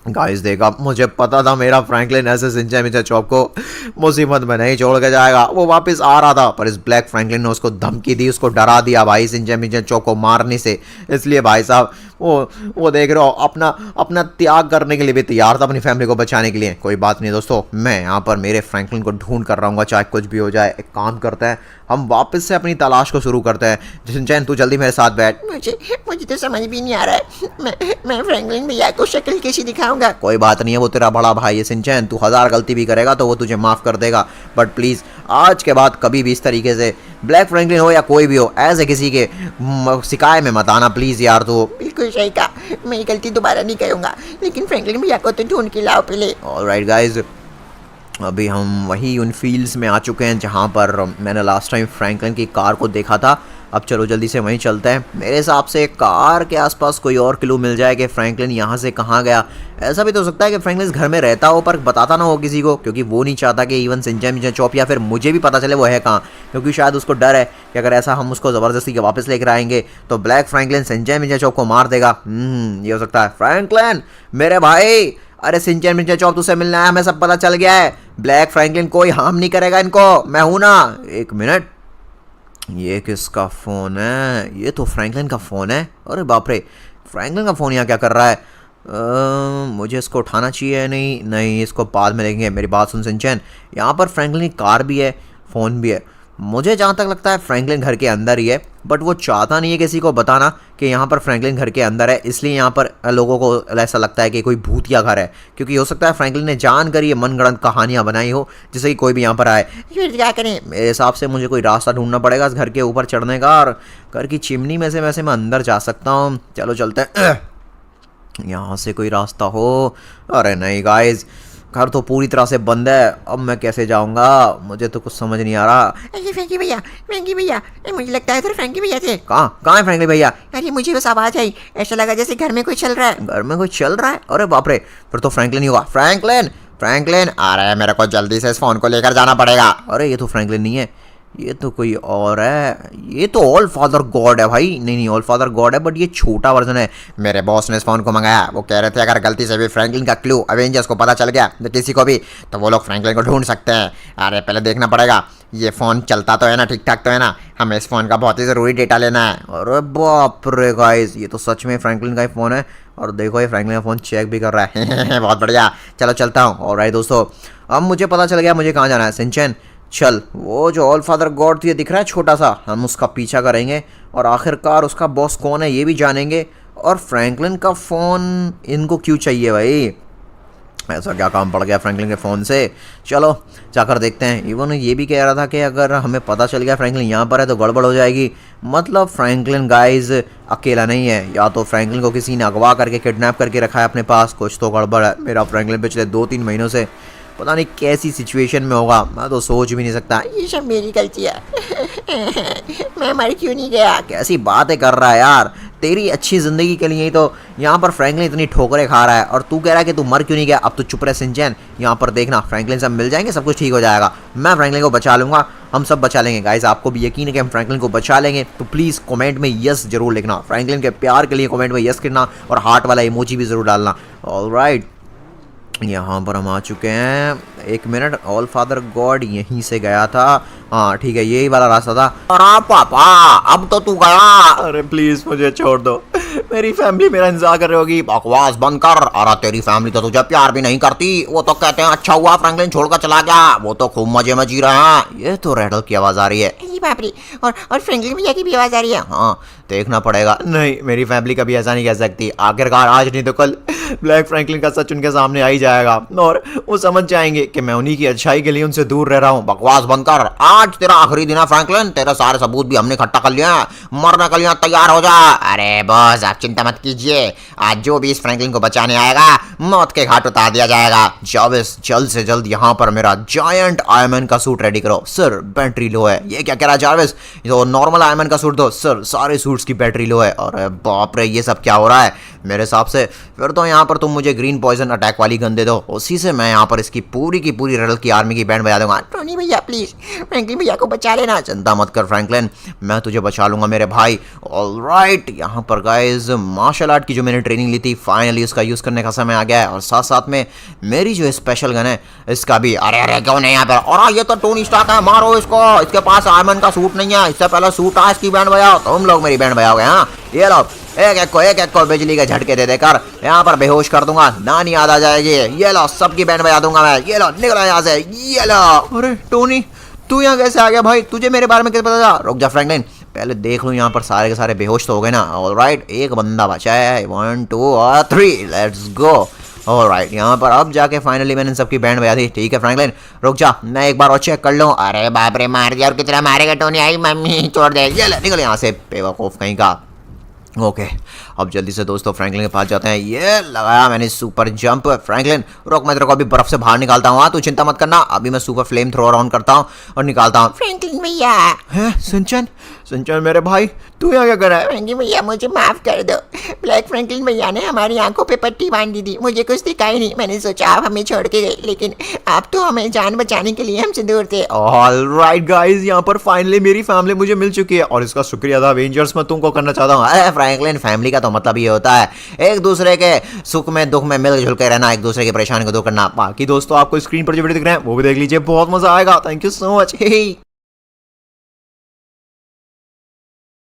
गाइस देखा, मुझे पता था मेरा फ्रैंकलिन ऐसे सिंचन चौक को मुसीबत में नहीं छोड़ के जाएगा। वो वापस आ रहा था, पर इस ब्लैक फ्रैंकलिन ने उसको धमकी दी, उसको डरा दिया भाई सिंचन चौक को मारने से। इसलिए भाई साहब वो देख रहे हो, अपना त्याग करने के लिए भी तैयार था अपनी फैमिली को बचाने के लिए। कोई बात नहीं दोस्तों, मैं यहाँ पर मेरे फ्रैंकलिन को ढूंढ कर रहूँगा, चाहे कुछ भी हो जाए। एक काम करते हैं, हम वापस से अपनी तलाश को शुरू करते हैं। सिंचन तू जल्दी मेरे साथ बैठ। मुझे तो समझ भी नहीं आ रहा है, मैं फ्रैंकलिन भैया को शक्ल कैसी दिखाऊंगा? कोई बात नहीं है, वो तेरा बड़ा भाई है सिंचन, तू 1000 गलती भी करेगा तो वो तुझे माफ कर देगा। बट प्लीज आज के बाद कभी भी इस तरीके से ब्लैक फ्रैंकलिन हो या कोई भी हो, ऐसे किसी के शिकायत में मत आना प्लीज यार। तू बिल्कुल सही कहा, मैं गलती दोबारा नहीं करूंगा, लेकिन फ्रैंकलिन भैया को तो ढूंढ के लाओ पहले। ऑलराइट गाइस, अभी हम वही उन फील्ड्स में आ चुके हैं जहाँ पर मैंने लास्ट टाइम फ्रैंकलिन की कार को देखा था। अब चलो जल्दी से वहीं चलते हैं। मेरे हिसाब से कार के आसपास कोई और क्लू मिल जाए कि फ्रैंकलिन यहाँ से कहाँ गया। ऐसा भी तो हो सकता है कि फ्रैंकलिन घर में रहता हो पर बताता ना हो किसी को, क्योंकि वो नहीं चाहता कि इवन सिंचैन चॉप या फिर मुझे भी पता चले वो है कहाँ, क्योंकि शायद उसको डर है कि अगर ऐसा हम उसको ज़बरदस्ती के वापस लेकर आएंगे तो ब्लैक फ्रैंकलिन सिंचैन चॉप को मार देगा। ये हो सकता है। फ्रैंकलिन मेरे भाई, अरे सिंचैन मिंचैन चॉप तुझसे मिलना है, हमें सब पता चल गया है। ब्लैक फ्रैंकलिन कोई हार्म नहीं करेगा इनको, मैं हूं ना। एक मिनट, ये किसका फ़ोन है? ये तो फ्रैंकलिन का फ़ोन है। अरे बाप रे, फ्रैंकलिन का फ़ोन यहाँ क्या कर रहा है? मुझे इसको उठाना चाहिए? नहीं, इसको बाद में लेंगे। मेरी बात सुन सिंचैन, यहाँ पर फ्रैंकलिन की कार भी है, फ़ोन भी है। मुझे जहाँ तक लगता है फ्रैंकलिन घर के अंदर ही है, बट वो चाहता नहीं है किसी को बताना कि यहाँ पर फ्रैंकलिन घर के अंदर है, इसलिए यहाँ पर लोगों को ऐसा लगता है कि कोई भूतिया घर है, क्योंकि हो सकता है फ्रैंकलिन ने जानकर ये मनगढ़ंत कहानियाँ बनाई हो जिससे कि कोई भी यहाँ पर आए। फिर क्या करें? मेरे हिसाब से मुझे कोई रास्ता ढूंढना पड़ेगा इस घर के ऊपर चढ़ने का, और घर की चिमनी में से वैसे मैं अंदर जा सकता हूँ। चलो चलते हैं, यहाँ से कोई रास्ता हो। अरे नहीं गाइज, घर तो पूरी तरह से बंद है, अब मैं कैसे जाऊंगा? मुझे तो कुछ समझ नहीं आ रहा। अरे फ्रैंकी भैया, मुझे लगता है फ्रैंकी भैया थे। कहाँ है फ्रैंकलिन भैया? अरे मुझे बस आवाज आई, ऐसा लगा जैसे घर में कोई चल रहा है। घर में कोई चल रहा है? अरे बाप रे, फिर तो फ्रैंकलिन ही होगा। फ्रैंकलिन अरे मेरे को जल्दी से इस फोन को लेकर जाना पड़ेगा। अरे ये तो फ्रैंकलिन नहीं है, ये तो कोई और है। ये तो ऑल फादर गॉड है भाई। नहीं, ऑल फादर गॉड है, बट ये छोटा वर्जन है। मेरे बॉस ने इस फोन को मंगाया, वो कह रहे थे अगर गलती से भी फ्रैंकलिन का क्लू अवेंजर्स को पता चल गया तो किसी को भी, तो वो लोग फ्रैंकलिन को ढूंढ सकते हैं। अरे पहले देखना पड़ेगा ये फ़ोन चलता तो है ना, ठीक ठाक तो है ना, हमें इस फ़ोन का बहुत ही ज़रूरी डेटा लेना है। अरे बाप रे गाइस, ये तो सच में फ्रैंकलिन का ही फ़ोन है, और देखो ये फ्रैंकलिन का फ़ोन चेक भी कर रहा है। बहुत बढ़िया, चलो चलता हूँ। ऑलराइट दोस्तों, अब मुझे पता चल गया मुझे कहाँ जाना है। सिंचैन चल, वो जो ऑल फादर गॉड थी दिख रहा है छोटा सा, हम उसका पीछा करेंगे और आखिरकार उसका बॉस कौन है ये भी जानेंगे। और फ्रैंकलिन का फ़ोन इनको क्यों चाहिए भाई? ऐसा क्या काम पड़ गया फ्रैंकलिन के फ़ोन से? चलो जाकर देखते हैं। इवन ये भी कह रहा था कि अगर हमें पता चल गया फ्रैंकलिन यहाँ पर है तो गड़बड़ हो जाएगी। मतलब फ्रैंकलिन गाइज अकेला नहीं है, या तो फ्रैंकलिन को किसी ने अगवा करके किडनैप करके रखा है अपने पास, कुछ तो गड़बड़ है। मेरा फ्रैंकलिन पिछले 2-3 महीनों से पता नहीं कैसी सिचुएशन में होगा, मैं तो सोच भी नहीं सकता। ये सब मेरी गलती है। मैं मर क्यों नहीं गया? कैसी बातें कर रहा है यार, तेरी अच्छी ज़िंदगी के लिए ही तो यहाँ पर फ्रैंकलिन इतनी ठोकरें खा रहा है, और तू कह रहा है कि तू मर क्यों नहीं गया? अब तो चुप रहे सिंचैन, यहाँ पर देखना फ्रैंकलिन से मिल जाएंगे, सब कुछ ठीक हो जाएगा। मैं फ्रैंकलिन को बचा लूँगा, हम सब बचा लेंगे। गाइस आपको भी यकीन है कि हम फ्रैंकलिन को बचा लेंगे? तो प्लीज़ कमेंट में यस जरूर लिखना, फ्रैंकलिन के प्यार के लिए कमेंट में यस करना, और हार्ट वाला इमोजी भी ज़रूर डालना। ऑलराइट, यहाँ पर हम आ चुके हैं। एक मिनट, ऑल फादर गॉड यहीं से गया था। हाँ ठीक है, यही वाला रास्ता था। अरे पापा, अब तो तू गया। अरे प्लीज मुझे छोड़ दो, मेरी फैमिली मेरा इंतजार कर रही होगी। बकवास बंद कर। अरे तेरी फैमिली तो तुझे प्यार भी नहीं करती, वो तो कहते हैं अच्छा हुआ फ्रैंकलिन छोड़कर चला गया, वो तो खूब मजे में जी रहे हैं। ये तो रेडल की आवाज आ रही है। अरे बाप रे, और फ्रैंकलिन भैया की भी आवाज आ रही है। हाँ देखना पड़ेगा। नहीं, मेरी फैमिली कभी ऐसा नहीं कह सकती। आखिरकार आज नहीं तो कल ब्लैक फ्रैंकलिन का सच उनके सामने आ ही जाएगा, और वो समझ जाएंगे कि मैं उन्हीं की अच्छाई के लिए उनसे दूर रह रहा हूँ। बकवास बंद कर। आज तेरा आखिरी दिन है फ्रैंकलिन, तेरे सारे सबूत भी हमने इकट्ठा कर लिए हैं, मरने के लिए तैयार हो जा। अरे बॉस आप चिंता मत कीजिए, आज जो भी इस फ्रैंकलिन को बचाने आएगा मौत के घाट उतार दिया जाएगा। जाविस जल्द से जल्द यहाँ पर मेरा जायंट आयरन मैन का सूट रेडी करो। सर बैटरी लो है। ये क्या कह रहा है जाविस? तो नॉर्मल आयरन मैन का सूट दो। सर सारे सूट्स की बैटरी लो है। अरे बाप रे, ये सब क्या हो रहा है? मेरे हिसाब से फिर तो यहाँ पर तुम मुझे ग्रीन पॉइजन अटैक वाली गन दे दो, उसी से मैं यहाँ पर इसकी पूरी की पूरी रेडल की आर्मी की बैंड बजा दूंगा। टोनी भैया प्लीज फ्रैंकलिन भैया को बचा लेना। चिंता मत कर फ्रैंकलिन, मैं तुझे बचा लूंगा मेरे भाई। ऑलराइट, यहाँ पर गाइज मार्शल आर्ट की जो मैंने ट्रेनिंग ली थी फाइनली उसका यूज़ करने का समय आ गया है, और साथ साथ में मेरी जो स्पेशल गन है इसका भी। अरे अरे क्यों नहीं यहाँ पर? और ये तो टोनी स्टार्क है, मारो इसको। इसके पास आयरन मैन का सूट नहीं है, इससे पहले सूट है इसकी बैंड बजाओ। तुम लोग मेरी बैंड बजाओगे? हाँ ये लो, एक एक को बिजली के झटके दे देकर यहाँ पर बेहोश कर दूंगा, नानी याद आ जाएगी। ये लो, सबकी बैंड बजा दूंगा मैं। ये लो, निकलो यहाँ से। ये लो। अरे टोनी, तू यहाँ कैसे आ गया भाई? तुझे मेरे बारे में कैसे पता चला? रुक जा फ्रैंकलिन, पहले देख लूँ यहाँ पर सारे के सारे बेहोश तो हो गए ना। ऑलराइट, एक बंदा बचा है। 1 2 और 3, लेट्स गो। ऑलराइट, यहाँ पर अब जाके फाइनली मैंने सबकी बैंड बजा दी। ठीक है फ्रैंकलिन, रुक जा, मैं एक बार और चेक कर लूँ। अरे बाप रे, मार दिया। और कितना मारेगा टोनी? आई मम्मी छोड़ दे। ये ले, निकल यहाँ से बेवकूफ़ कहीं का। ओके, अब जल्दी से दोस्तों फ्रैंकलिन के पास जाते हैं। ये लगाया मैंने सुपर जंप। फ्रैंकलिन रुक, मैं तेरे को अभी बर्फ से बाहर निकालता हूँ। तू चिंता मत करना, अभी मैं सुपर फ्लेम थ्रोअर ऑन करता हूँ और निकालता हूँ। फ्रैंकलिन भैया। हैं सिंचन, सनचाइन मेरे भाई, तू यहाँ क्या कर रहा है? फ्रैंकलिन भैया मुझे माफ कर दो। ब्लैक फ्रैंकलिन भैया ने हमारी आंखों पे पट्टी बांध दी थी, मुझे कुछ दिखाई नहीं। मैंने सोचा आप हमें छोड़ के गए, लेकिन आप तो हमें जान बचाने के लिए हमसे दूर थे। ऑलराइट गाइस, यहाँ पर फाइनली मेरी फैमिली मुझे मिल चुकी है और इसका शुक्रिया था अवेंजर्स मैं तुमको करना चाहता हूँ। अरे फ्रैंकलिन, फैमिली का तो मतलब ये होता है एक दूसरे के सुख में दुख में मिलजुल के रहना, एक दूसरे की परेशानी को दूर करना। बाकी दोस्तों आपको स्क्रीन पर जो वीडियो दिख रहे हैं वो भी देख लीजिए, बहुत मजा आएगा। Thank you so much.